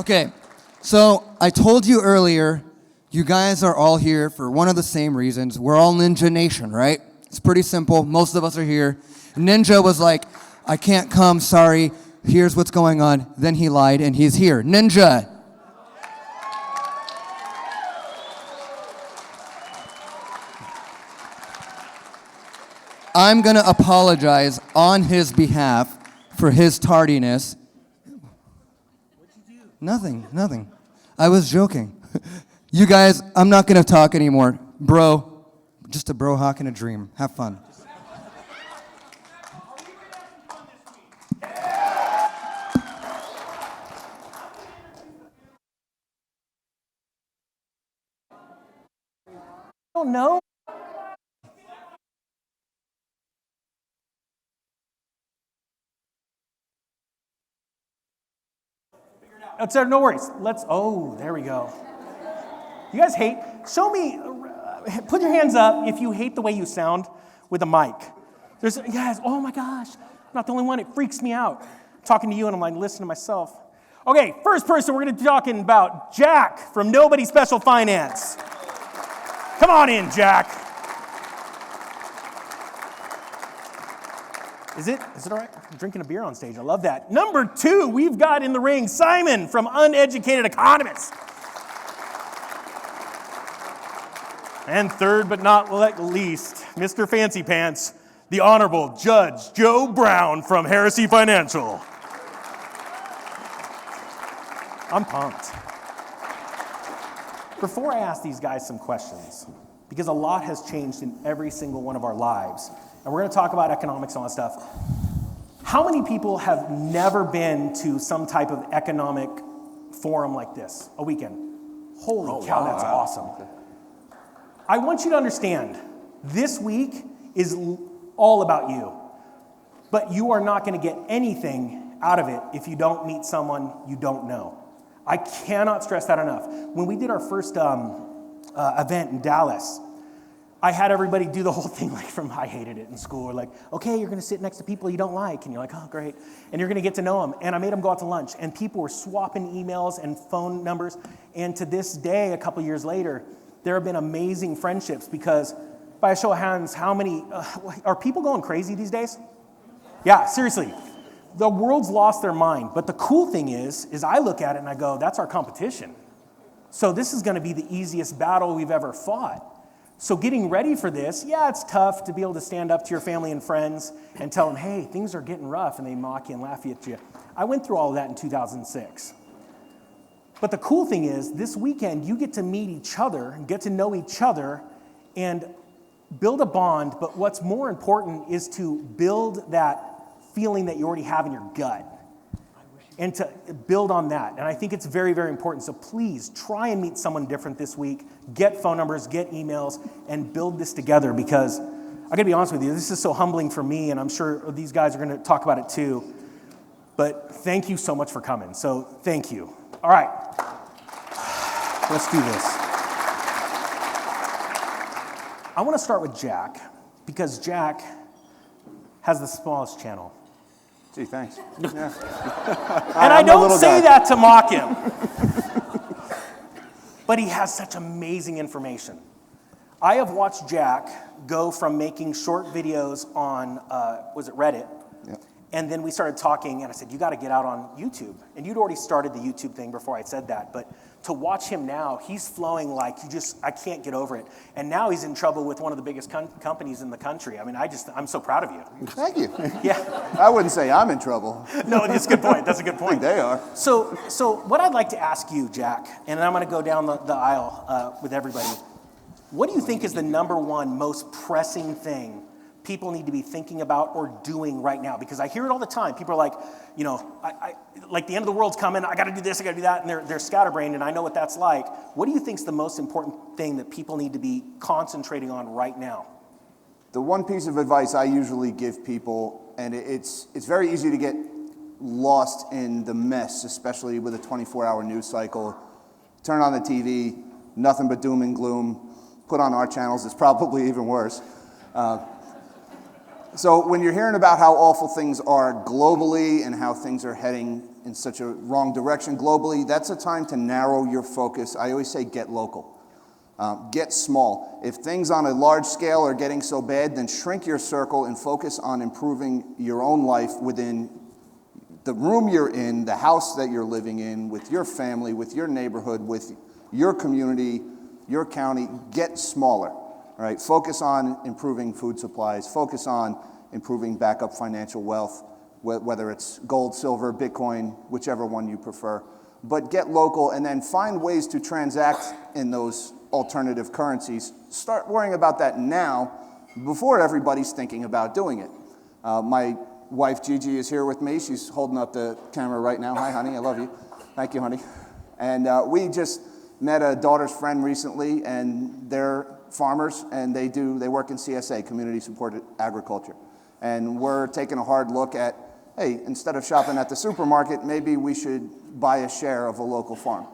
Okay, so I told you earlier, you guys are all here for one of the same reasons. We're all Ninja Nation, right? It's pretty simple. Most of us are here. Ninja was like, I can't come, sorry. Here's what's going on. Then he lied, and he's here. Ninja. I'm going to apologize on his behalf for his tardiness. What'd you do? Nothing. I was joking. You guys, I'm not going to talk anymore. Bro, just a bro hawk and a dream. Have fun. Oh, no. No worries. There we go. You guys show me, put your hands up if you hate the way you sound with a mic. Guys, oh my gosh, I'm not the only one, it freaks me out. I'm talking to you and I'm like, listening to myself. Okay, first person we're gonna be talking about, Jack from Nobody Special Finance. Come on in, Jack. Is it all right? I'm drinking a beer on stage. I love that. Number 2, we've got in the ring Simon from Uneducated Economists. And third but not least, Mr. Fancy Pants, the Honorable Judge Joe Brown from Heresy Financial. I'm pumped. Before I ask these guys some questions, because a lot has changed in every single one of our lives, and we're going to talk about economics and all that stuff. How many people have never been to some type of economic forum like this, a weekend? Holy cow, that's awesome. Okay. I want you to understand, this week is all about you. But you are not going to get anything out of it if you don't meet someone you don't know. I cannot stress that enough. When we did our first event in Dallas, I had everybody do the whole thing I hated it in school. We're like, okay, you're going to sit next to people you don't like. And you're like, oh, great. And you're going to get to know them. And I made them go out to lunch. And people were swapping emails and phone numbers. And to this day, a couple years later, there have been amazing friendships because, by a show of hands, how many, are people going crazy these days? Yeah, seriously. The world's lost their mind. But the cool thing is I look at it and I go, that's our competition. So this is going to be the easiest battle we've ever fought. So getting ready for this, yeah, it's tough to be able to stand up to your family and friends and tell them, hey, things are getting rough, and they mock you and laugh at you. I went through all of that in 2006. But the cool thing is, this weekend, you get to meet each other and get to know each other and build a bond, but what's more important is to build that feeling that you already have in your gut and to build on that. And I think it's very, very important. So please try and meet someone different this week. Get phone numbers, get emails, and build this together because I gotta be honest with you, this is so humbling for me, and I'm sure these guys are gonna talk about it too. But thank you so much for coming. So thank you. All right, let's do this. I wanna start with Jack because Jack has the smallest channel. Gee, thanks. Yeah. And I don't say that to mock him. But he has such amazing information. I have watched Jack go from making short videos on, was it Reddit? Yep. And then we started talking, and I said, you got to get out on YouTube. And you'd already started the YouTube thing before I said that. But to watch him now, he's flowing like I can't get over it. And now he's in trouble with one of the biggest companies in the country. I mean, I'm so proud of you. Thank you. Yeah. I wouldn't say I'm in trouble. No, that's a good point. That's a good point. I think they are. So what I'd like to ask you, Jack, and I'm going to go down the aisle with everybody. What do you think is the number one most pressing thing people need to be thinking about or doing right now? Because I hear it all the time. People are like, I like the end of the world's coming. I got to do this. I got to do that. And they're scatterbrained, and I know what that's like. What do you think is the most important thing that people need to be concentrating on right now? The one piece of advice I usually give people, and it's very easy to get lost in the mess, especially with a 24-hour news cycle. Turn on the TV, nothing but doom and gloom. Put on our channels, it's probably even worse. So when you're hearing about how awful things are globally and how things are heading in such a wrong direction globally, that's a time to narrow your focus. I always say get local. Get small. If things on a large scale are getting so bad, then shrink your circle and focus on improving your own life within the room you're in, the house that you're living in, with your family, with your neighborhood, with your community, your county. Get smaller. All right? Focus on improving food supplies. Focus on improving backup financial wealth, whether it's gold, silver, Bitcoin, whichever one you prefer. But get local and then find ways to transact in those alternative currencies. Start worrying about that now before everybody's thinking about doing it. My wife Gigi is here with me. She's holding up the camera right now. Hi, honey. I love you. Thank you, honey. And we just met a daughter's friend recently, and they're farmers, and they work in CSA, Community Supported Agriculture. And we're taking a hard look at, hey, instead of shopping at the supermarket, maybe we should buy a share of a local farm.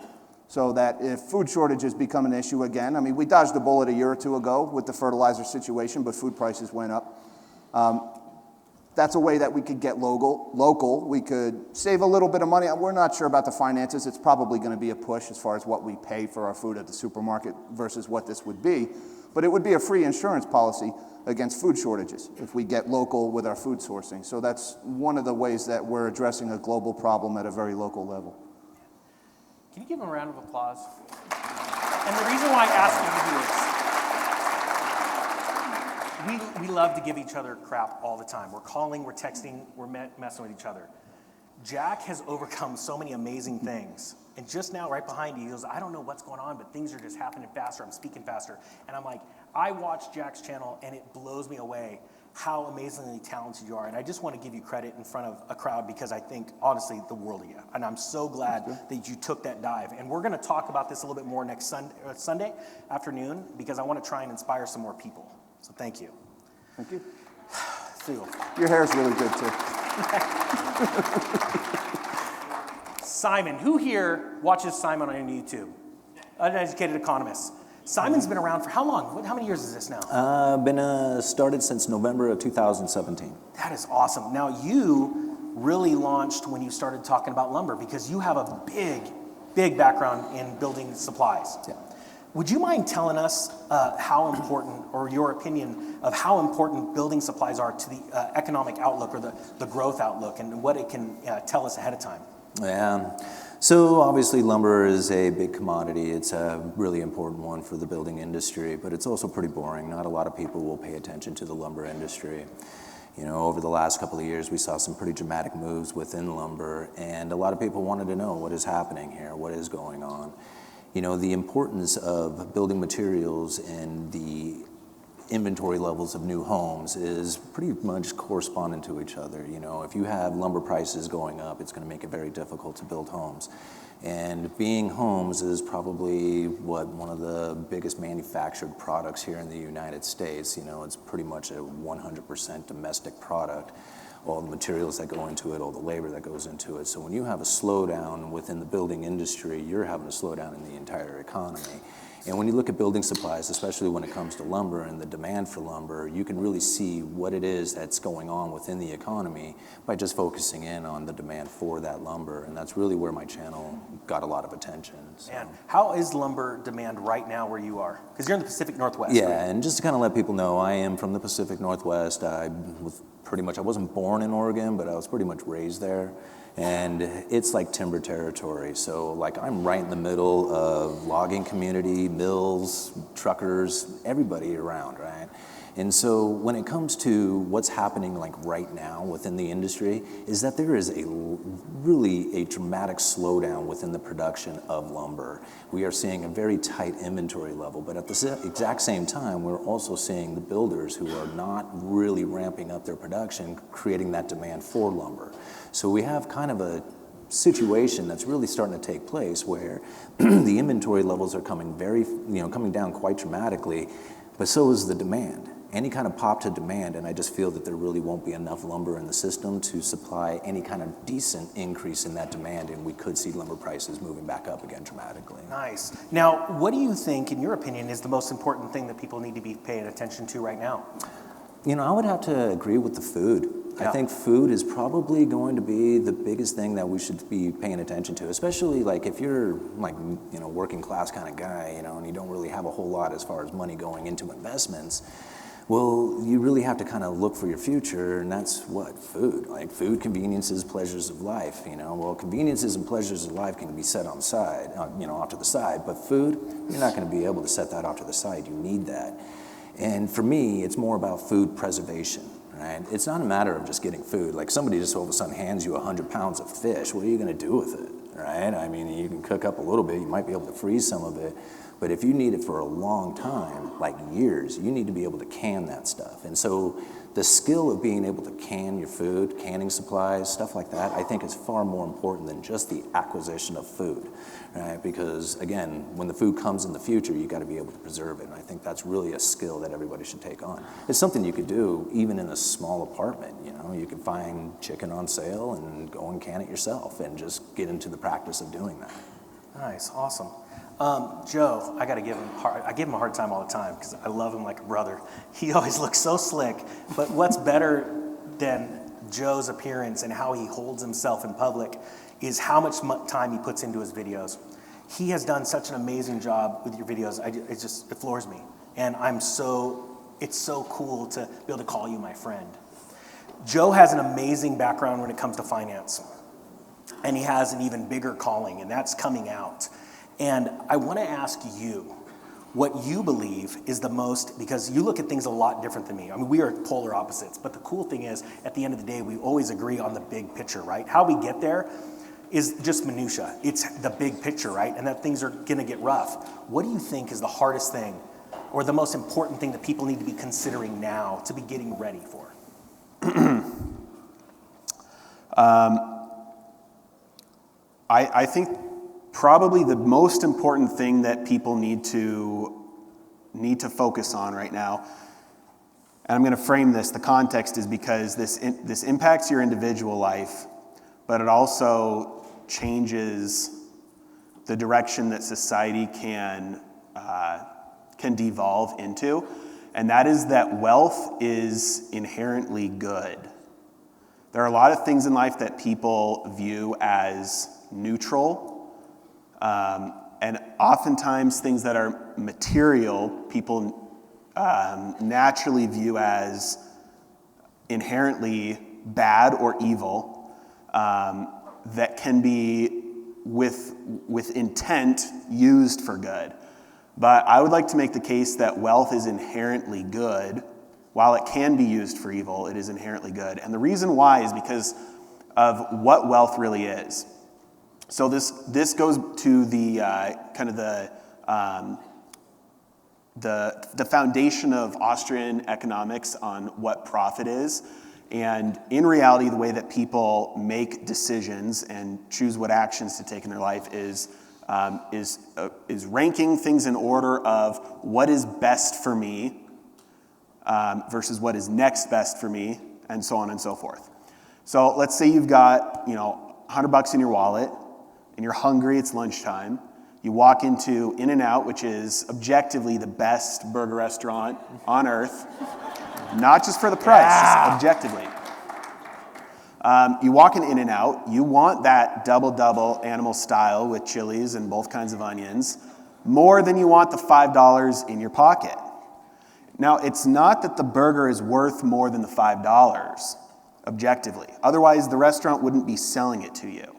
So that if food shortages become an issue again, I mean, we dodged a bullet a year or two ago with the fertilizer situation, but food prices went up. That's a way that we could get local. We could save a little bit of money. We're not sure about the finances. It's probably going to be a push as far as what we pay for our food at the supermarket versus what this would be. But it would be a free insurance policy against food shortages if we get local with our food sourcing. So that's one of the ways that we're addressing a global problem at a very local level. Can you give him a round of applause? And the reason why I asked you to do this, we love to give each other crap all the time. We're calling, we're texting, we're messing with each other. Jack has overcome so many amazing things. And just now, right behind you, he goes, I don't know what's going on, but things are just happening faster. I'm speaking faster. And I'm like, I watch Jack's channel, and it blows me away how amazingly talented you are. And I just want to give you credit in front of a crowd because I think, honestly, the world of you. And I'm so glad that you took that dive. And we're going to talk about this a little bit more next Sunday afternoon because I want to try and inspire some more people. So thank you. Thank you. Sue. Your hair is really good, too. Simon. Who here watches Simon on YouTube? Uneducated economist. Simon's been around for how long? How many years is this now? Been started since November of 2017. That is awesome. Now, you really launched when you started talking about lumber because you have a big background in building supplies. Yeah. Would you mind telling us how important, or your opinion of how important building supplies are to the economic outlook or the growth outlook and what it can tell us ahead of time? Yeah. So obviously lumber is a big commodity. It's a really important one for the building industry, but it's also pretty boring. Not a lot of people will pay attention to the lumber industry. You know, over the last couple of years, we saw some pretty dramatic moves within lumber, and a lot of people wanted to know what is happening here, what is going on. You know, the importance of building materials and the inventory levels of new homes is pretty much correspondent to each other. You know, if you have lumber prices going up, it's going to make it very difficult to build homes. And being homes is probably one of the biggest manufactured products here in the United States. You know, it's pretty much a 100% domestic product. All the materials that go into it, all the labor that goes into it. So when you have a slowdown within the building industry, you're having a slowdown in the entire economy. And when you look at building supplies, especially when it comes to lumber and the demand for lumber, you can really see what it is that's going on within the economy by just focusing in on the demand for that lumber. And that's really where my channel got a lot of attention. So. And how is lumber demand right now where you are? Because you're in the Pacific Northwest. Yeah, right? and just to kind of let people know, I am from the Pacific Northwest. I wasn't born in Oregon, but I was pretty much raised there. And it's like timber territory. So like I'm right in the middle of logging community, mills, truckers, everybody around, right? And so when it comes to what's happening like right now within the industry is that there is really a dramatic slowdown within the production of lumber. We are seeing a very tight inventory level, but at the exact same time, we're also seeing the builders who are not really ramping up their production, creating that demand for lumber. So we have kind of a situation that's really starting to take place where the inventory levels are coming down quite dramatically, but so is the demand. Any kind of pop to demand, and I just feel that there really won't be enough lumber in the system to supply any kind of decent increase in that demand, and we could see lumber prices moving back up again dramatically. Nice. Now, what do you think, in your opinion, is the most important thing that people need to be paying attention to right now? I would have to agree with the food. Yeah. I think food is probably going to be the biggest thing that we should be paying attention to, especially like if you're like, working class kind of guy, and you don't really have a whole lot as far as money going into investments. Well, you really have to kind of look for your future, and that's what? Food. Like food, conveniences, pleasures of life, Well, conveniences and pleasures of life can be set on the side, off to the side, but food, you're not going to be able to set that off to the side. You need that. And for me, it's more about food preservation, right? It's not a matter of just getting food. Like somebody just all of a sudden hands you 100 pounds of fish. What are you going to do with it, right? I mean, you can cook up a little bit. You might be able to freeze some of it. But if you need it for a long time, like years, you need to be able to can that stuff. And so the skill of being able to can your food, canning supplies, stuff like that, I think is far more important than just the acquisition of food, right? Because again, when the food comes in the future, you got to be able to preserve it. And I think that's really a skill that everybody should take on. It's something you could do even in a small apartment, You could find chicken on sale and go and can it yourself and just get into the practice of doing that. Nice, awesome. Joe, I give him a hard time all the time because I love him like a brother. He always looks so slick, but what's better than Joe's appearance and how he holds himself in public is how much time he puts into his videos. He has done such an amazing job with your videos. It floors me. And it's so cool to be able to call you my friend. Joe has an amazing background when it comes to finance. And he has an even bigger calling, and that's coming out. And I want to ask you what you believe is the most, because you look at things a lot different than me. I mean, we are polar opposites, but the cool thing is, at the end of the day, we always agree on the big picture, right? How we get there is just minutia. It's the big picture, right? And that things are going to get rough. What do you think is the hardest thing or the most important thing that people need to be considering now to be getting ready for? I think probably the most important thing that people need to focus on right now, and I'm going to frame this, the context is because this impacts your individual life, but it also changes the direction that society can devolve into, and that is that wealth is inherently good. There are a lot of things in life that people view as neutral, and oftentimes things that are material, people naturally view as inherently bad or evil, that can be with intent used for good. But I would like to make the case that wealth is inherently good. While it can be used for evil, it is inherently good. And the reason why is because of what wealth really is. So this goes to the kind of the foundation of Austrian economics on what profit is. And in reality, the way that people make decisions and choose what actions to take in their life is ranking things in order of what is best for me versus what is next best for me, and so on and so forth. So let's say you've got $100 in your wallet, and you're hungry. It's lunchtime. You walk into In-N-Out, which is objectively the best burger restaurant on earth, not just for the price, just objectively. You walk in In-N-Out, you want that double animal style with chilies and both kinds of onions, more than you want the $5 in your pocket. Now, it's not that the burger is worth more than the $5, objectively. Otherwise, the restaurant wouldn't be selling it to you.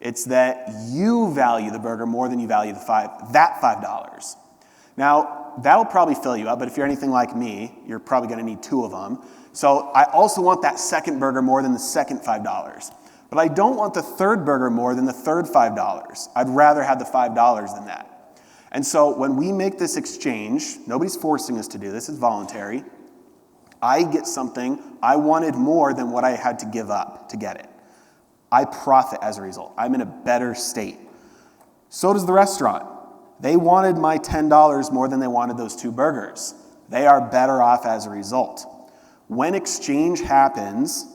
It's that you value the burger more than you value that $5. Now, that'll probably fill you up, but if you're anything like me, you're probably going to need 2 of them. So I also want that second burger more than the second $5. But I don't want the third burger more than the third $5. I'd rather have the $5 than that. And so when we make this exchange, nobody's forcing us to do this, it's voluntary. I get something I wanted more than what I had to give up to get it. I profit as a result. I'm in a better state. So does the restaurant. They wanted my $10 more than they wanted those 2 burgers. They are better off as a result. When exchange happens,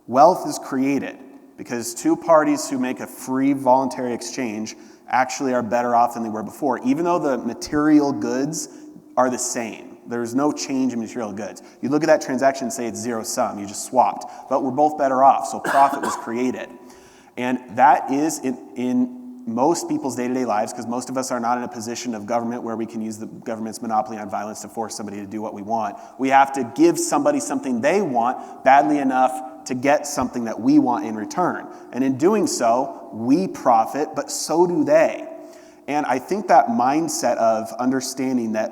wealth is created because 2 parties who make a free voluntary exchange actually are better off than they were before, even though the material goods are the same. There's no change in material goods. You look at that transaction and say it's zero sum. You just swapped. But we're both better off, so profit was created. And that is in most people's day-to-day lives, because most of us are not in a position of government where we can use the government's monopoly on violence to force somebody to do what we want. We have to give somebody something they want badly enough to get something that we want in return. And in doing so, we profit, but so do they. And I think that mindset of understanding that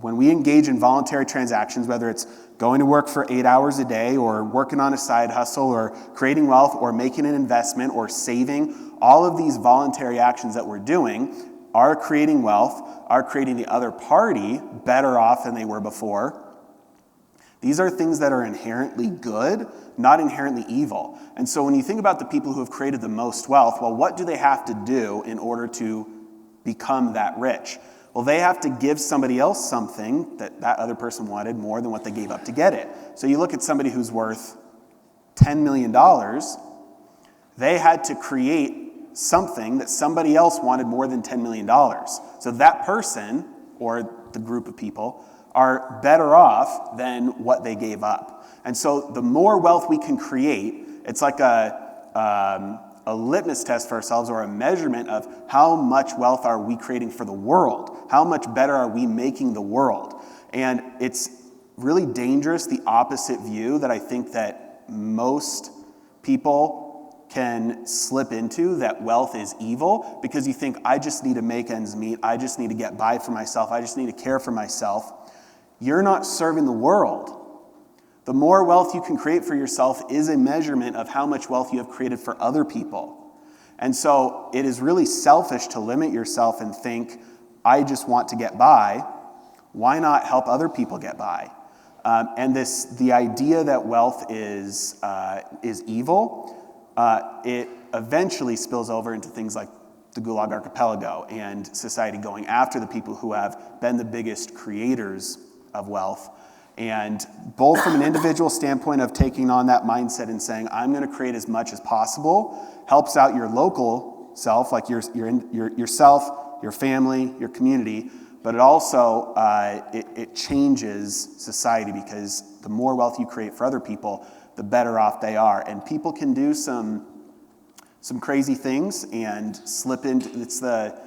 when we engage in voluntary transactions, whether it's going to work for 8 hours a day or working on a side hustle or creating wealth or making an investment or saving, all of these voluntary actions that we're doing are creating wealth, are creating the other party better off than they were before. These are things that are inherently good, not inherently evil. And so when you think about the people who have created the most wealth, well, what do they have to do in order to become that rich? Well, they have to give somebody else something that that other person wanted more than what they gave up to get it. So you look at somebody who's worth $10 million, they had to create something that somebody else wanted more than $10 million. So that person, or the group of people, are better off than what they gave up. And so the more wealth we can create, it's like a litmus test for ourselves, or a measurement of how much wealth are we creating for the world? How much better are we making the world? And it's really dangerous, the opposite view that I think that most people can slip into, that wealth is evil, because you think, I just need to make ends meet, I just need to get by for myself, I just need to care for myself. You're not serving the world. The more wealth you can create for yourself is a measurement of how much wealth you have created for other people. And so it is really selfish to limit yourself and think, I just want to get by. Why not help other people get by? And the idea that wealth is evil, it eventually spills over into things like the Gulag Archipelago and society going after the people who have been the biggest creators of wealth. And both from an individual standpoint of taking on that mindset and saying, I'm going to create as much as possible, helps out your local self, like yourself, your family, your community, but it also it changes society, because the more wealth you create for other people, the better off they are. And people can do some crazy things and slip into, it's the,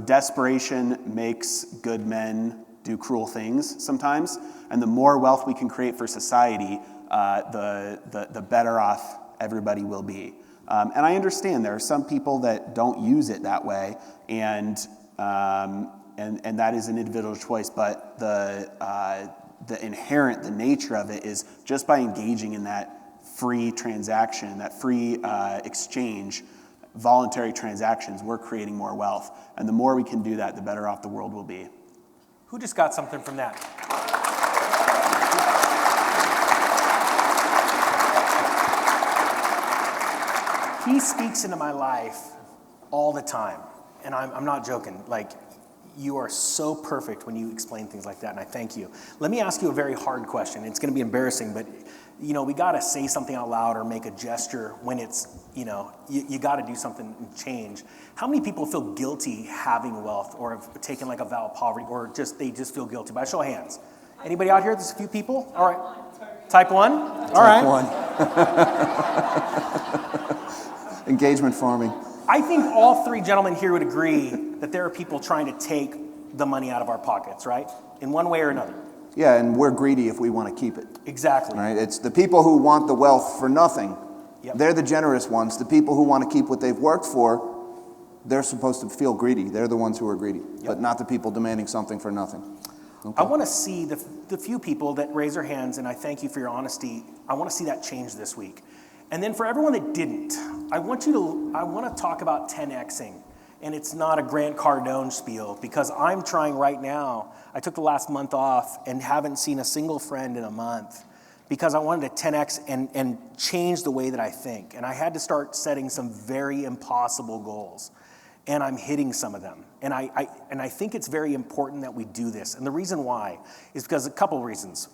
desperation makes good men do cruel things sometimes. And the more wealth we can create for society, the better off everybody will be. And I understand there are some people that don't use it that way, and that is an individual choice. But the inherent, the nature of it is just by engaging in that free transaction, that free exchange, voluntary transactions, we're creating more wealth. And the more we can do that, the better off the world will be. Who just got something from that? He speaks into my life all the time, and I'm not joking. Like, you are so perfect when you explain things like that, and I thank you. Let me ask you a very hard question. It's going to be embarrassing, but we got to say something out loud or make a gesture when it's, you got to do something and change. How many people feel guilty having wealth, or have taken like a vow of poverty, or they just feel guilty? By show of hands. Anybody out here? There's a few people. All right. Type 1? All right. Type 1. Engagement farming. I think all three gentlemen here would agree that there are people trying to take the money out of our pockets, right? In one way or another. Yeah, and we're greedy if we want to keep it. Exactly. Right? It's the people who want the wealth for nothing. Yep. They're the generous ones. The people who want to keep what they've worked for, they're supposed to feel greedy. They're the ones who are greedy, but not the people demanding something for nothing. Okay. I want to see the few people that raise their hands, and I thank you for your honesty. I want to see that change this week. And then for everyone that didn't, I want to talk about 10Xing. And it's not a Grant Cardone spiel, because I'm trying right now. I took the last month off and haven't seen a single friend in a month, because I wanted to 10X and change the way that I think. And I had to start setting some very impossible goals. And I'm hitting some of them. And I think it's very important that we do this. And the reason why is because a couple reasons.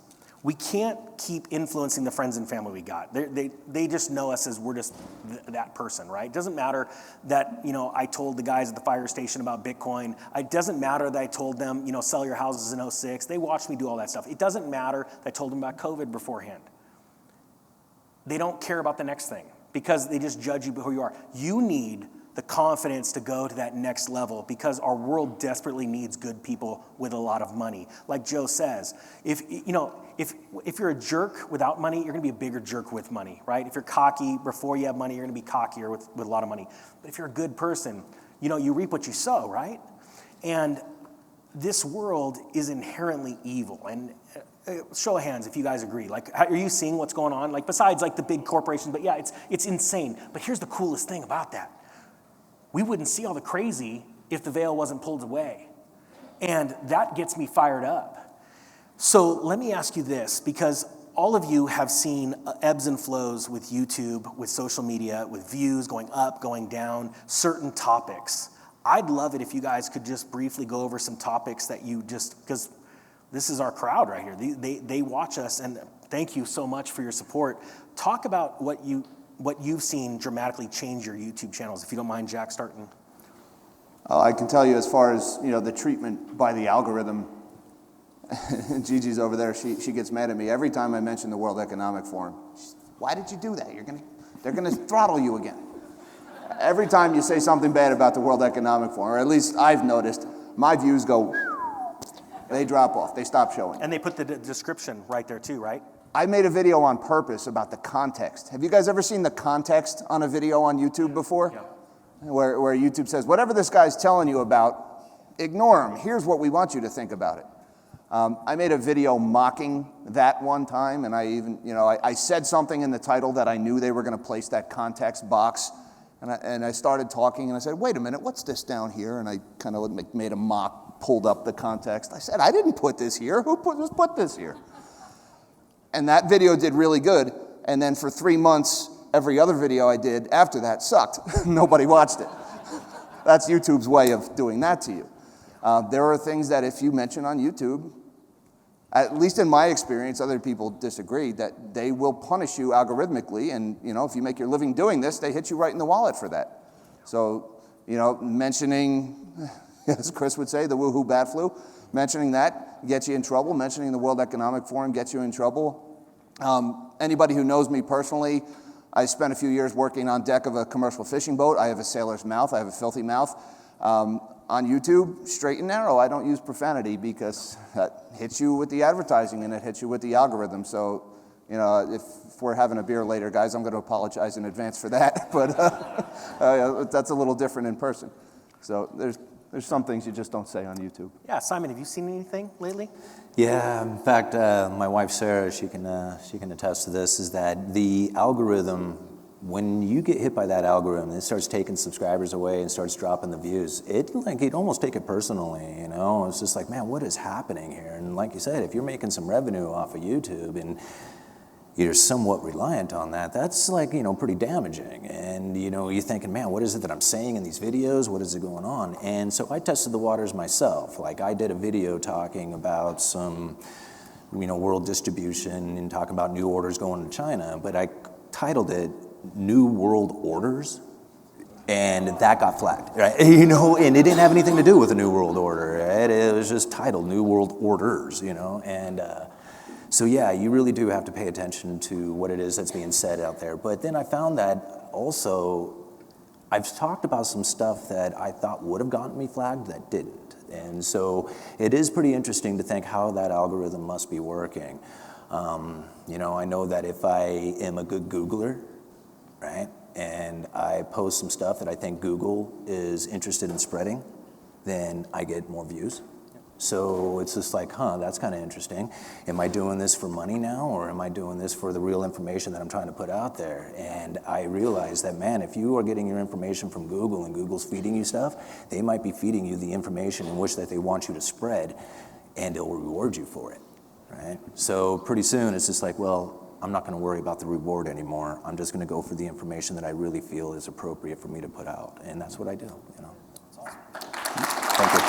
We can't keep influencing the friends and family we got. They just know us as we're just that person, right? It doesn't matter that, I told the guys at the fire station about Bitcoin. It doesn't matter that I told them, sell your houses in '06. They watched me do all that stuff. It doesn't matter that I told them about COVID beforehand. They don't care about the next thing because they just judge you for who you are. You need the confidence to go to that next level because our world desperately needs good people with a lot of money. Like Joe says, if you're a jerk without money, you're gonna be a bigger jerk with money, right? If you're cocky before you have money, you're gonna be cockier with a lot of money. But if you're a good person, you reap what you sow, right? And this world is inherently evil. And show of hands if you guys agree. Like, are you seeing what's going on? Like, besides like the big corporations, but yeah, it's insane. But here's the coolest thing about that. We wouldn't see all the crazy if the veil wasn't pulled away. And that gets me fired up. So let me ask you this, because all of you have seen ebbs and flows with YouTube, with social media, with views going up, going down, certain topics. I'd love it if you guys could just briefly go over some topics that you because this is our crowd right here. They watch us, and thank you so much for your support. Talk about what you've seen dramatically change your YouTube channels. If you don't mind, Jack, starting. I can tell you as far as, the treatment by the algorithm, Gigi's over there, she gets mad at me every time I mention the World Economic Forum. Why did you do that? They're gonna throttle you again. Every time you say something bad about the World Economic Forum, or at least I've noticed, my views go, they drop off, they stop showing. And they put the description right there too, right? I made a video on purpose about the context. Have you guys ever seen the context on a video on YouTube before? Yeah. Where YouTube says, whatever this guy's telling you about, ignore him. Here's what we want you to think about it. I made a video mocking that one time, and I even, I said something in the title that I knew they were going to place that context box, and I started talking, and I said, wait a minute, what's this down here? And I kind of made a mock, pulled up the context. I said, I didn't put this here. Who put this here? And that video did really good, and then for 3 months, every other video I did after that sucked. Nobody watched it. That's YouTube's way of doing that to you. There are things that if you mention on YouTube, at least in my experience, other people disagree, that they will punish you algorithmically, and if you make your living doing this, they hit you right in the wallet for that. So, mentioning, as Chris would say, the woohoo bat flu, mentioning that gets you in trouble. Mentioning the World Economic Forum gets you in trouble. Anybody who knows me personally, I spent a few years working on deck of a commercial fishing boat. I have a sailor's mouth. I have a filthy mouth. On YouTube, straight and narrow, I don't use profanity because that hits you with the advertising and it hits you with the algorithm. So, if we're having a beer later, guys, I'm going to apologize in advance for that. But that's a little different in person. So there's some things you just don't say on YouTube. Yeah, Simon, have you seen anything lately? Yeah, in fact, my wife Sarah, she can attest to this. Is that the algorithm? When you get hit by that algorithm, it starts taking subscribers away and starts dropping the views. You'd almost take it personally, It's just like, man, what is happening here? And like you said, if you're making some revenue off of YouTube and you're somewhat reliant on that, that's pretty damaging. And you're thinking, man, what is it that I'm saying in these videos? What is it going on? And so I tested the waters myself. Like I did a video talking about some, world distribution and talking about new orders going to China, but I titled it New World Orders, and that got flagged, right? And it didn't have anything to do with the New World Order, right? It was just titled New World Orders, and so yeah, you really do have to pay attention to what it is that's being said out there. But then I found that also, I've talked about some stuff that I thought would have gotten me flagged that didn't, and so it is pretty interesting to think how that algorithm must be working. I know that if I am a good Googler, right, and I post some stuff that I think Google is interested in spreading, then I get more views. So it's just like, that's kind of interesting. Am I doing this for money now, or am I doing this for the real information that I'm trying to put out there? And I realized that, man, if you are getting your information from Google and Google's feeding you stuff, they might be feeding you the information in which that they want you to spread, and they'll reward you for it, right? So pretty soon it's just like, well, I'm not going to worry about the reward anymore. I'm just going to go for the information that I really feel is appropriate for me to put out, and that's what I do. That's awesome. Thank you.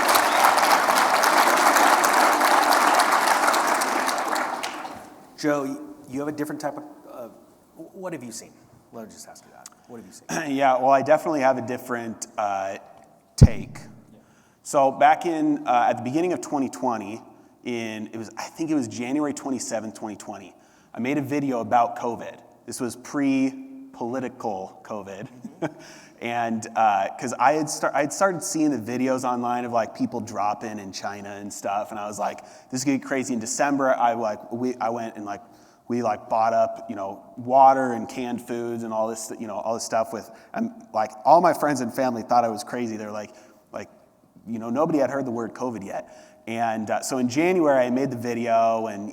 Joe, you have a different type of, what have you seen? Let me just ask you that. What have you seen? Yeah, well, I definitely have a different take. So back in, at the beginning of 2020, I think it was January 27th, 2020, I made a video about COVID. This was pre-political COVID. And because I had started seeing the videos online of like people dropping in China and stuff, and I was like, this is gonna get crazy. In December, I went and we bought up, water and canned foods and all this, all this stuff with, and like all my friends and family thought I was crazy. They're like, nobody had heard the word COVID yet. And so in January, I made the video and,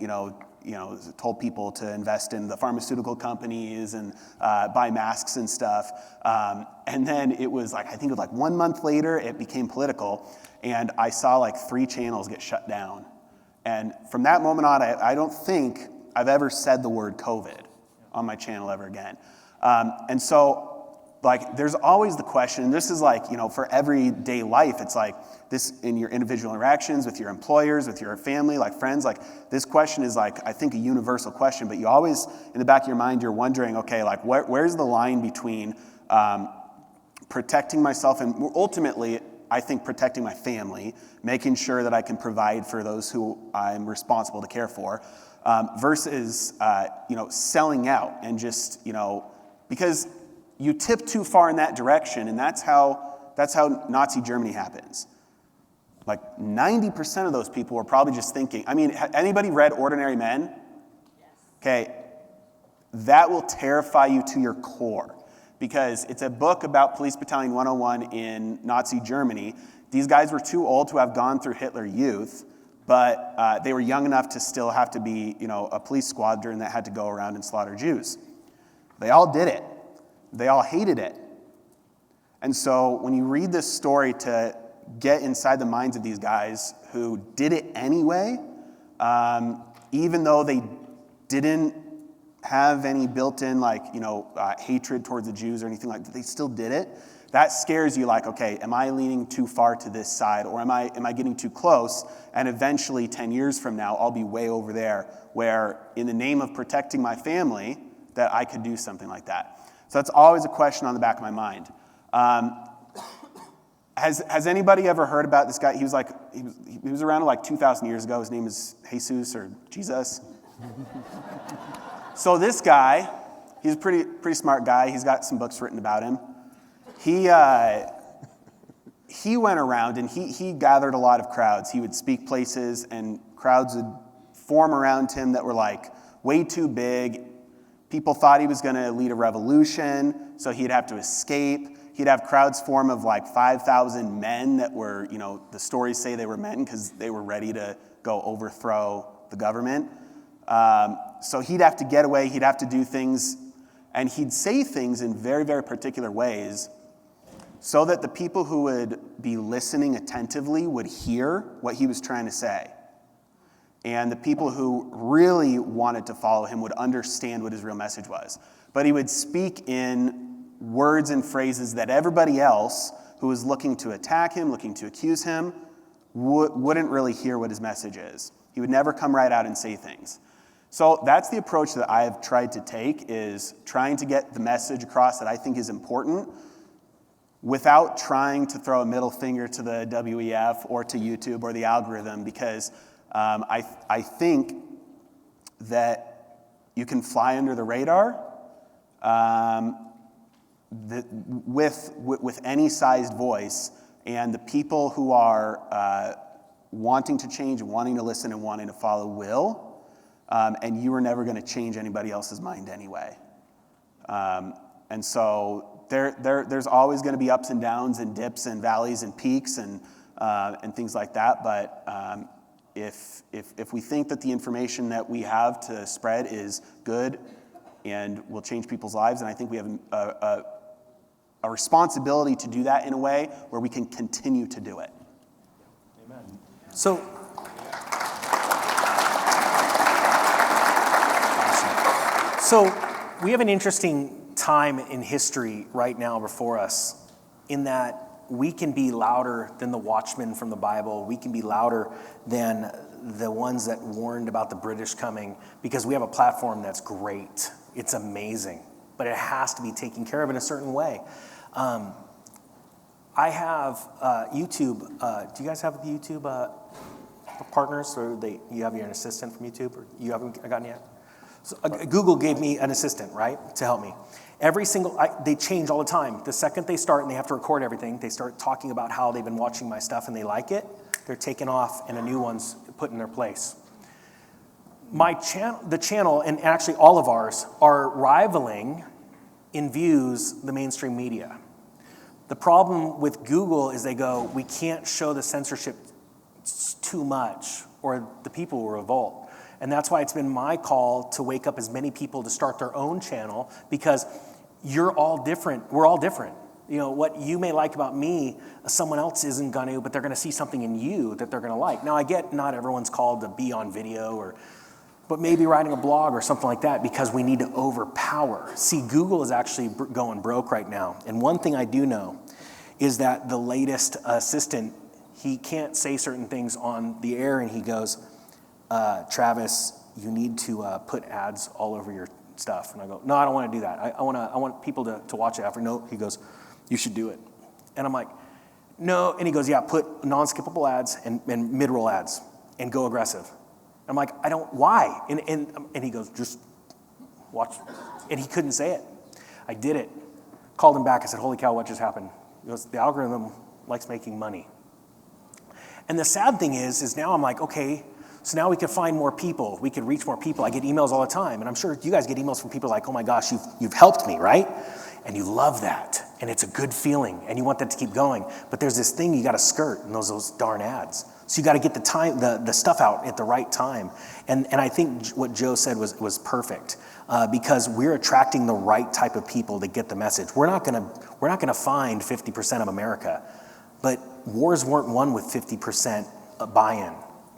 told people to invest in the pharmaceutical companies and buy masks and stuff. And then it was I think it was 1 month later, it became political. And I saw 3 channels get shut down. And from that moment on, I don't think I've ever said the word COVID on my channel ever again. And so there's always the question, and this is for everyday life, it's this in your individual interactions with your employers, with your family, friends, this question is I think a universal question, but you always, in the back of your mind, you're wondering, okay, where's the line between protecting myself and ultimately, I think protecting my family, making sure that I can provide for those who I'm responsible to care for, versus, selling out and just, because you tip too far in that direction, and that's how Nazi Germany happens. 90% of those people were probably just thinking, anybody read Ordinary Men? Yes. Okay, that will terrify you to your core, because it's a book about Police Battalion 101 in Nazi Germany. These guys were too old to have gone through Hitler Youth, but they were young enough to still have to be, a police squadron that had to go around and slaughter Jews. They all did it. They all hated it. And so when you read this story to get inside the minds of these guys who did it anyway, even though they didn't have any built-in hatred towards the Jews or anything like that, they still did it. That scares you okay, am I leaning too far to this side, or am I getting too close? And eventually 10 years from now, I'll be way over there where in the name of protecting my family that I could do something like that. So that's always a question on the back of my mind. Has anybody ever heard about this guy? He was around 2,000 years ago. His name is Jesus or Jesus. So this guy, he's a pretty smart guy. He's got some books written about him. He went around and he gathered a lot of crowds. He would speak places and crowds would form around him that were way too big. People thought he was going to lead a revolution, so he'd have to escape. He'd have crowds form of 5,000 men that were, the stories say they were men because they were ready to go overthrow the government. So he'd have to get away, he'd have to do things, and he'd say things in very, very particular ways so that the people who would be listening attentively would hear what he was trying to say. And the people who really wanted to follow him would understand what his real message was. But he would speak in words and phrases that everybody else who was looking to attack him, looking to accuse him, wouldn't really hear what his message is. He would never come right out and say things. So that's the approach that I have tried to take, is trying to get the message across that I think is important without trying to throw a middle finger to the WEF or to YouTube or the algorithm, because I think that you can fly under the radar with any sized voice, and the people who are wanting to change, wanting to listen, and wanting to follow will, and you are never going to change anybody else's mind anyway. And so there's always going to be ups and downs and dips and valleys and peaks and things like that, but if we think that the information that we have to spread is good and will change people's lives, and I think we have a responsibility to do that in a way where we can continue to do it. Amen. So we have an interesting time in history right now before us, in that we can be louder than the watchman from the Bible. We can be louder than the ones that warned about the British coming, because we have a platform that's great. It's amazing, but it has to be taken care of in a certain way. I have YouTube. Do you guys have YouTube partners, or you have your assistant from YouTube, or you haven't gotten yet? So, Google gave me an assistant, right, to help me. They change all the time. The second they start and they have to record everything, they start talking about how they've been watching my stuff and they like it. They're taken off and a new one's put in their place. The channel, and actually all of ours, are rivaling in views the mainstream media. The problem with Google is they go, we can't show the censorship too much or the people will revolt. And that's why it's been my call to wake up as many people to start their own channel, because you're all different. We're all different. You know, what you may like about me, someone else isn't going to, but they're going to see something in you that they're going to like. Now, I get not everyone's called to be on video, but maybe writing a blog or something like that, because we need to overpower. See, Google is actually going broke right now. And one thing I do know is that the latest assistant, he can't say certain things on the air, and he goes, Travis, you need to put ads all over your stuff. And I go, no, I don't want to do that. I want people to watch it after. No, he goes, you should do it. And I'm like, no. And he goes, yeah, put non-skippable ads and mid-roll ads and go aggressive. I'm like, I don't, why? And he goes, just watch. And he couldn't say it. I did it. Called him back. I said, holy cow, what just happened? He goes, the algorithm likes making money. And the sad thing is now I'm like, okay, so now we can find more people. We can reach more people. I get emails all the time. And I'm sure you guys get emails from people like, oh my gosh, you've helped me, right? And you love that. And it's a good feeling. And you want that to keep going. But there's this thing you got to skirt, and those darn ads. So you got to get the stuff out at the right time. And I think what Joe said was perfect, because we're attracting the right type of people to get the message. We're not gonna find 50% of America, but wars weren't won with 50% buy-in.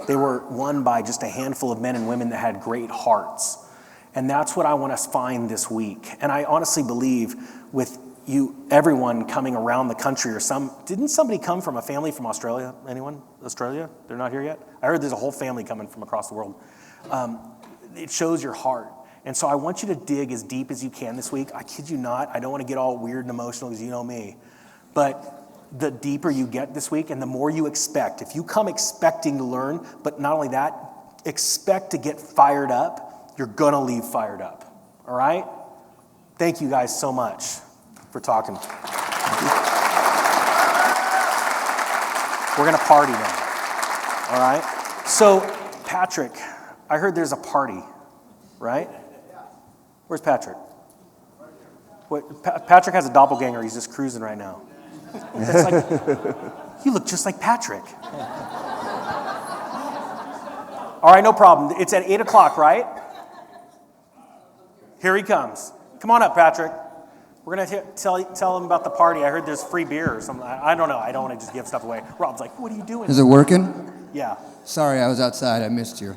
They were won by just a handful of men and women that had great hearts. And that's what I want to find this week. And I honestly believe with everyone coming around the country, didn't somebody come from a family from Australia? Anyone? Australia? They're not here yet? I heard there's a whole family coming from across the world. It shows your heart. And so I want you to dig as deep as you can this week. I kid you not. I don't want to get all weird and emotional, because you know me. But the deeper you get this week and the more you expect, if you come expecting to learn, but not only that, expect to get fired up, you're going to leave fired up. All right? Thank you guys so much for talking. We're going to party now. All right? So, Patrick, I heard there's a party, right? Where's Patrick? Patrick has a doppelganger. He's just cruising right now. That's like, you look just like Patrick. All right, no problem. It's at 8 o'clock, right? Here he comes. Come on up, Patrick. We're going to tell him about the party. I heard there's free beer or something. I don't know. I don't want to just give stuff away. Rob's like, what are you doing? Is it working? Yeah. Sorry, I was outside. I missed you.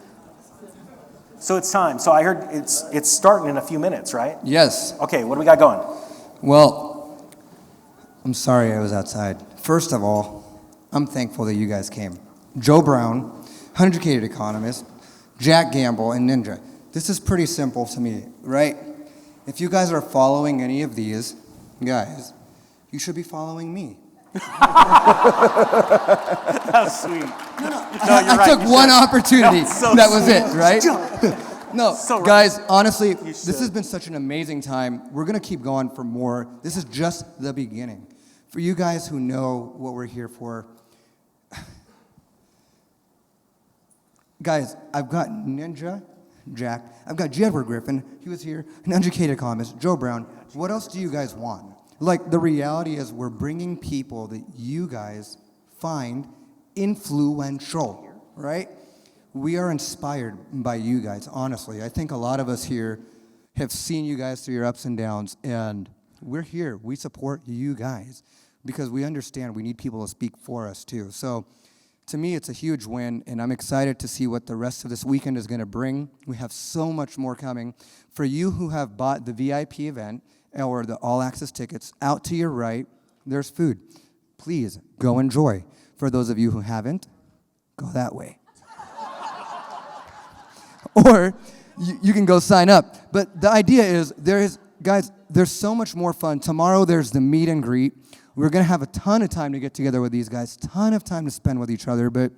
So it's time. So I heard it's starting in a few minutes, right? Yes. Okay, what do we got going? Well, I'm sorry I was outside. First of all, I'm thankful that you guys came. Joe Brown, 100K economist, Jack Gamble, and Ninja. This is pretty simple to me, right? If you guys are following any of these guys, you should be following me. That's sweet. I took one opportunity. That was it, right? No, so guys, honestly, this has been such an amazing time. We're going to keep going for more. This is just the beginning. For you guys who know what we're here for, guys, I've got Ninja, Jack. I've got J. Edward Griffin. He was here. An educated economist, Joe Brown. What else do you guys want? Like, the reality is we're bringing people that you guys find influential, right? We are inspired by you guys, honestly. I think a lot of us here have seen you guys through your ups and downs, and we're here. We support you guys because we understand we need people to speak for us, too. So, to me, it's a huge win, and I'm excited to see what the rest of this weekend is going to bring. We have so much more coming. For you who have bought the VIP event or the all-access tickets, out to your right, there's food. Please, go enjoy. For those of you who haven't, go that way. or you can go sign up. But the idea is, guys, there's so much more fun. Tomorrow there's the meet and greet. We're going to have a ton of time to get together with these guys, ton of time to spend with each other. But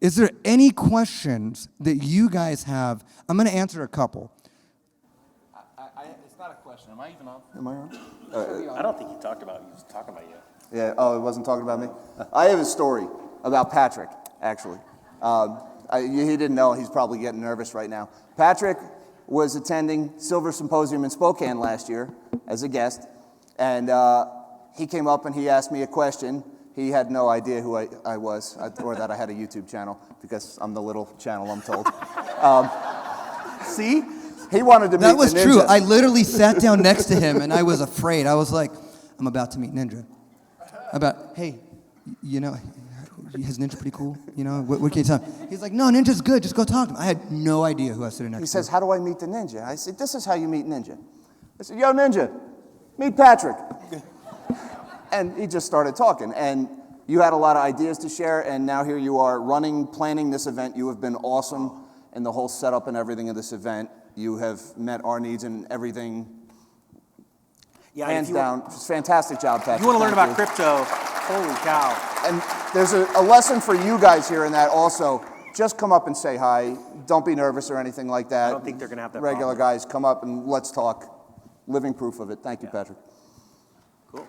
is there any questions that you guys have? I'm going to answer a couple. It's not a question. Am I even on? Am I on? I don't think he talked about you. He was talking about you. Yeah, oh, it wasn't talking about me? I have a story about Patrick, actually. He didn't know, he's probably getting nervous right now. Patrick was attending Silver Symposium in Spokane last year as a guest, and he came up and he asked me a question. He had no idea who I was, or that I had a YouTube channel, because I'm the little channel, I'm told. See? He wanted to meet That was the ninja. true. I literally sat down next to him, and I was afraid. I was like, I'm about to meet Ninja. Hey, you know, is Ninja pretty cool? You know, what can you tell him? He's like, no, Ninja's good. Just go talk to him. I had no idea who I was sitting next to. He says, how do I meet the ninja? I said, this is how you meet Ninja. I said, yo, Ninja, meet Patrick. And he just started talking. And you had a lot of ideas to share, and now here you are planning this event. You have been awesome in the whole setup and everything of this event. You have met our needs and everything. Yeah, Hands down. Just fantastic job, Patrick. If you want to learn Thank about you. crypto, holy cow. And there's a lesson for you guys here in that also. Just come up and say hi. Don't be nervous or anything like that. I don't think they're going to have that Regular problem. guys, come up and let's talk. Living proof of it. Thank you, Patrick. Cool.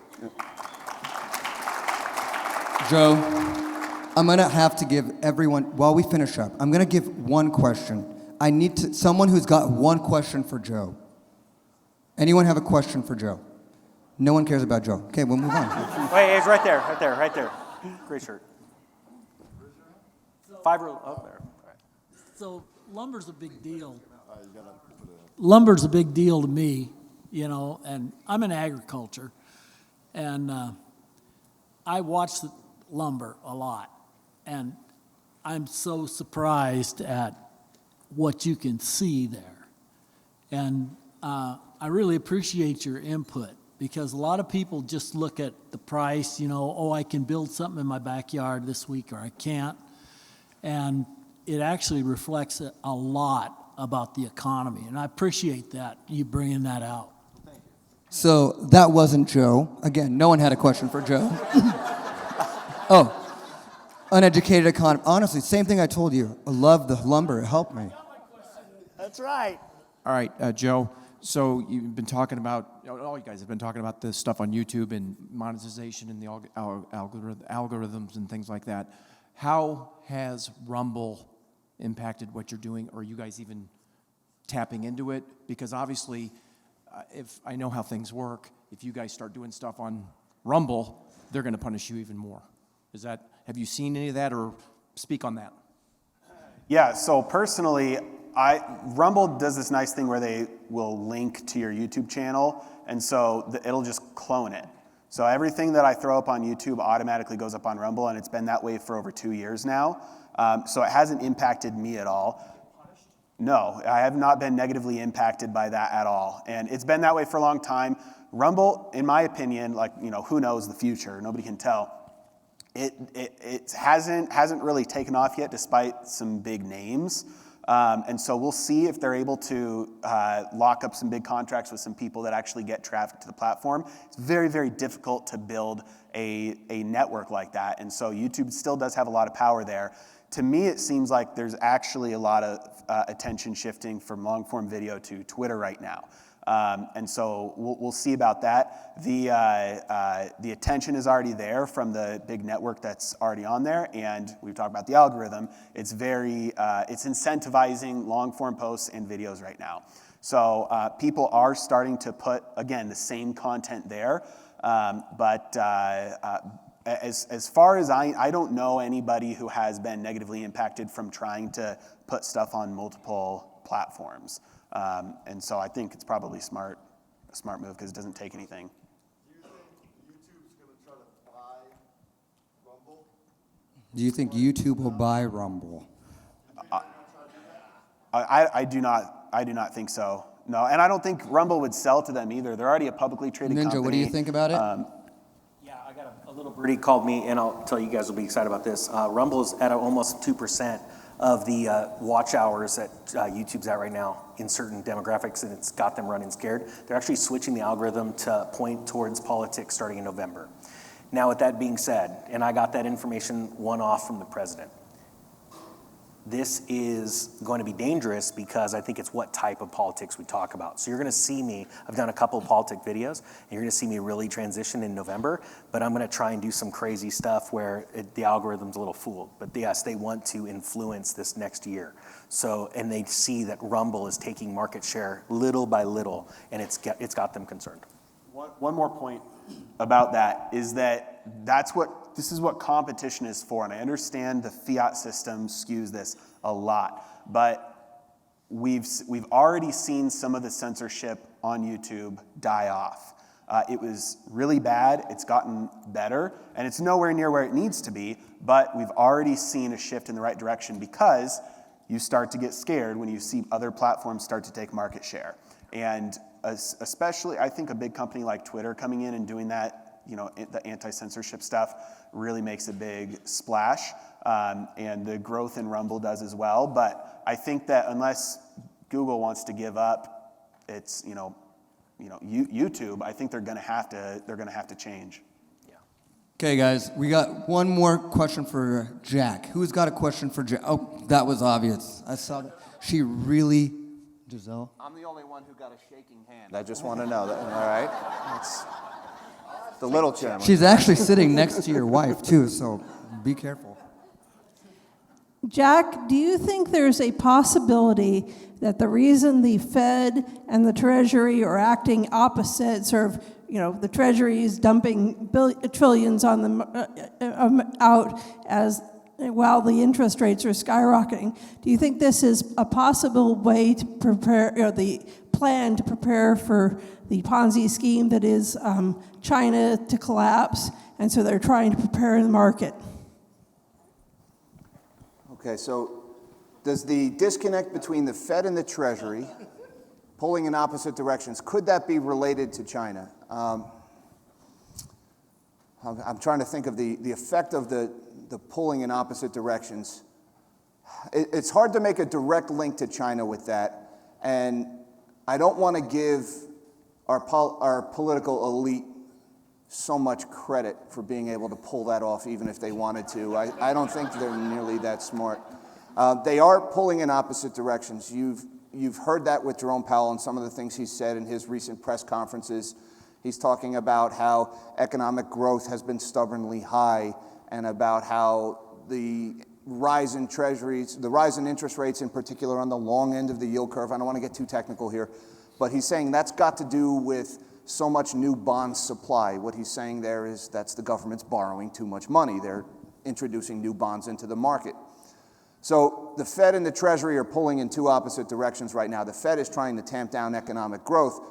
Joe, I'm going to have to give everyone, while we finish up, I'm going to give one question. I need someone who's got one question for Joe. Anyone have a question for Joe? No one cares about Joe. Okay, we'll move on. Wait, it's right there. Great shirt. 5 row up there. So lumber's a big deal. Lumber's a big deal to me, you know, and I'm in agriculture, and I watch the lumber a lot, and I'm so surprised at what you can see there. And I really appreciate your input, because a lot of people just look at the price, you know, oh, I can build something in my backyard this week or I can't. And it actually reflects a lot about the economy. And I appreciate that, you bringing that out. So that wasn't Joe. Again, no one had a question for Joe. Oh, uneducated economy. Honestly, same thing I told you. I love the lumber. It helped me. That's right. All right, Joe. So you've been talking about, all you guys have been talking about this stuff on YouTube and monetization and the algorithms and things like that. How has Rumble impacted what you're doing? Or are you guys even tapping into it? Because obviously, if I know how things work, if you guys start doing stuff on Rumble, they're going to punish you even more. Have you seen any of that, or speak on that? Yeah, so personally, Rumble does this nice thing where they will link to your YouTube channel, and so it'll just clone it. So everything that I throw up on YouTube automatically goes up on Rumble, and it's been that way for over 2 years now. So it hasn't impacted me at all. No, I have not been negatively impacted by that at all. And it's been that way for a long time. Rumble, in my opinion, like, you know, who knows the future? Nobody can tell. It hasn't really taken off yet, despite some big names. And so we'll see if they're able to lock up some big contracts with some people that actually get traffic to the platform. It's very, very difficult to build a network like that. And so YouTube still does have a lot of power there. To me, it seems like there's actually a lot of attention shifting from long-form video to Twitter right now. And so we'll see about that. The attention is already there from the big network that's already on there, and we've talked about the algorithm. It's it's incentivizing long-form posts and videos right now. So people are starting to put, again, the same content there, but as far as I don't know anybody who has been negatively impacted from trying to put stuff on multiple platforms. And so I think it's probably a smart move because it doesn't take anything. Do you think YouTube's going to try to buy Rumble? Do you think YouTube will buy Rumble? I do not think so. No, and I don't think Rumble would sell to them either. They're already a publicly traded company. Ninja, what do you think about it? Yeah, I got a little birdie called me, and I'll tell you guys will be excited about this. Rumble is at almost 2%. of the watch hours that YouTube's at right now in certain demographics, and it's got them running scared. They're actually switching the algorithm to point towards politics starting in November. Now, with that being said, and I got that information one-off from the president, this is going to be dangerous because I think it's what type of politics we talk about. So you're going to see me, I've done a couple of politic videos, and you're going to see me really transition in November, but I'm going to try and do some crazy stuff where the algorithm's a little fooled. But yes, they want to influence this next year. So, and they see that Rumble is taking market share little by little, and it's got them concerned. One more point about that is that this is what competition is for, and I understand the fiat system skews this a lot, but we've already seen some of the censorship on YouTube die off. It was really bad, it's gotten better, and it's nowhere near where it needs to be, but we've already seen a shift in the right direction because you start to get scared when you see other platforms start to take market share. And especially, I think a big company like Twitter coming in and doing that, the anti-censorship stuff really makes a big splash, and the growth in Rumble does as well. But I think that unless Google wants to give up its, YouTube, I think they're going to have to change. Yeah. Okay, guys, we got one more question for Jack. Who's got a question for Jack? Oh, that was obvious. I saw that. She really, Giselle. I'm the only one who got a shaking hand. I just want to know that. All right. That's the little chairman. She's actually sitting next to your wife, too, so be careful. Jack, do you think there's a possibility that the reason the Fed and the Treasury are acting opposite, the Treasury is dumping trillions on them out as while the interest rates are skyrocketing, do you think this is a possible way to prepare, the plan to prepare for the Ponzi scheme that is China to collapse, and so they're trying to prepare the market? Okay, so does the disconnect between the Fed and the Treasury pulling in opposite directions, could that be related to China? I'm trying to think of the effect of the pulling in opposite directions. It's hard to make a direct link to China with that, and I don't want to give our political elite so much credit for being able to pull that off, even if they wanted to. I don't think they're nearly that smart. They are pulling in opposite directions. You've heard that with Jerome Powell and some of the things he said in his recent press conferences. He's talking about how economic growth has been stubbornly high, and about how the rise in treasuries, the rise in interest rates in particular on the long end of the yield curve, I don't want to get too technical here, but he's saying that's got to do with so much new bond supply. What he's saying there is that's the government's borrowing too much money. They're introducing new bonds into the market. So the Fed and the Treasury are pulling in two opposite directions right now. The Fed is trying to tamp down economic growth,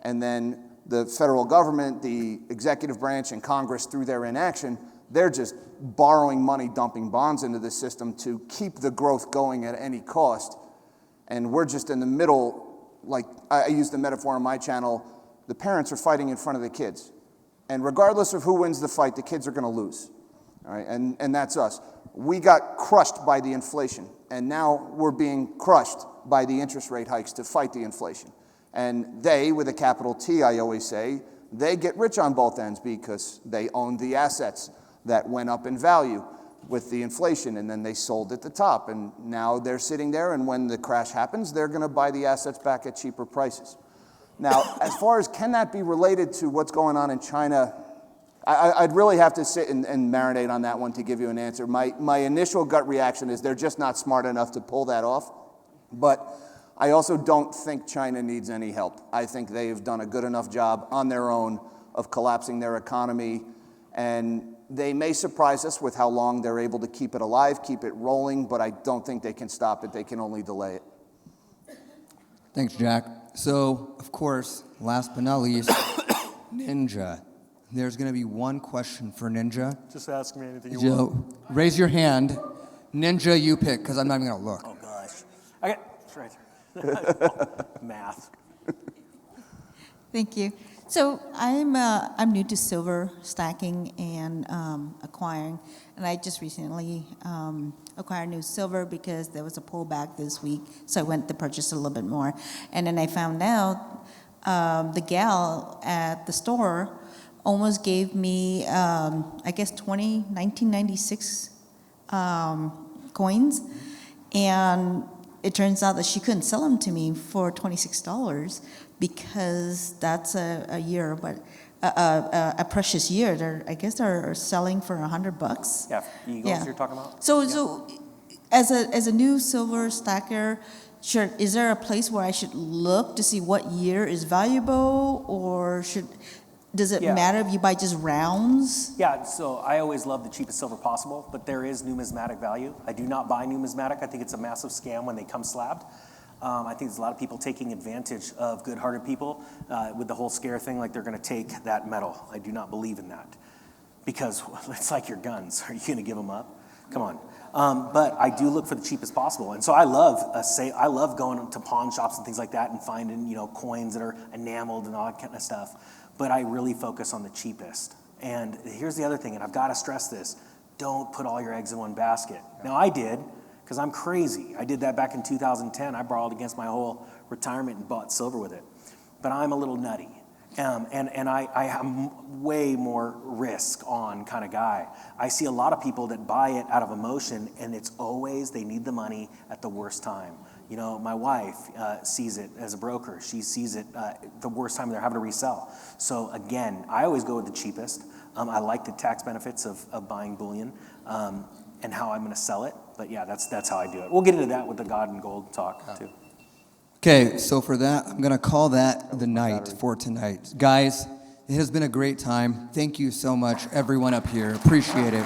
and then the federal government, the executive branch, and Congress, through their inaction, they're just borrowing money, dumping bonds into the system to keep the growth going at any cost. And we're just in the middle, like I use the metaphor on my channel, the parents are fighting in front of the kids. And regardless of who wins the fight, the kids are going to lose. All right? And that's us. We got crushed by the inflation, and now we're being crushed by the interest rate hikes to fight the inflation. And they, with a capital T, I always say, they get rich on both ends because they own the assets that went up in value with the inflation, and then they sold at the top, and now they're sitting there, and when the crash happens, they're going to buy the assets back at cheaper prices. Now, as far as can that be related to what's going on in China, I'd really have to sit and marinate on that one to give you an answer. My initial gut reaction is they're just not smart enough to pull that off, but I also don't think China needs any help. I think they've done a good enough job on their own of collapsing their economy, and they may surprise us with how long they're able to keep it alive, keep it rolling, but I don't think they can stop it. They can only delay it. Thanks, Jack. So, of course, last but not least, Ninja. There's going to be one question for Ninja. Just ask me anything you Joe, want. raise your hand. Ninja, you pick, because I'm not even going to look. Oh, gosh. Okay, it's right there. Math. Thank you. So I'm new to silver stacking and acquiring, and I just recently acquired new silver because there was a pullback this week, so I went to purchase a little bit more, and then I found out the gal at the store almost gave me I guess 1996 coins, and it turns out that she couldn't sell them to me for $26 because that's a year, but a precious year. I guess they're selling for $100. Yeah, Eagles you're talking about? So as a new silver stacker, is there a place where I should look to see what year is valuable, or does it matter if you buy just rounds? Yeah, so I always love the cheapest silver possible, but there is numismatic value. I do not buy numismatic. I think it's a massive scam when they come slabbed. I think there's a lot of people taking advantage of good-hearted people with the whole scare thing, like they're going to take that metal. I do not believe in that, because it's like your guns. Are you going to give them up? Come on. But I do look for the cheapest possible, and so I love going to pawn shops and things like that and finding coins that are enameled and all that kind of stuff. But I really focus on the cheapest. And here's the other thing, and I've got to stress this: don't put all your eggs in one basket. Now I did, because I'm crazy. I did that back in 2010. I borrowed against my whole retirement and bought silver with it. But I'm a little nutty. And I am way more risk on kind of guy. I see a lot of people that buy it out of emotion, and it's always they need the money at the worst time. My wife sees it as a broker. She sees it the worst time they're having to resell. So again, I always go with the cheapest. I like the tax benefits of buying bullion and how I'm going to sell it. But yeah, that's how I do it. We'll get into that with the God and Gold talk too. Okay, so for that, I'm going to call that the night for tonight. Guys, it has been a great time. Thank you so much, everyone up here. Appreciate it.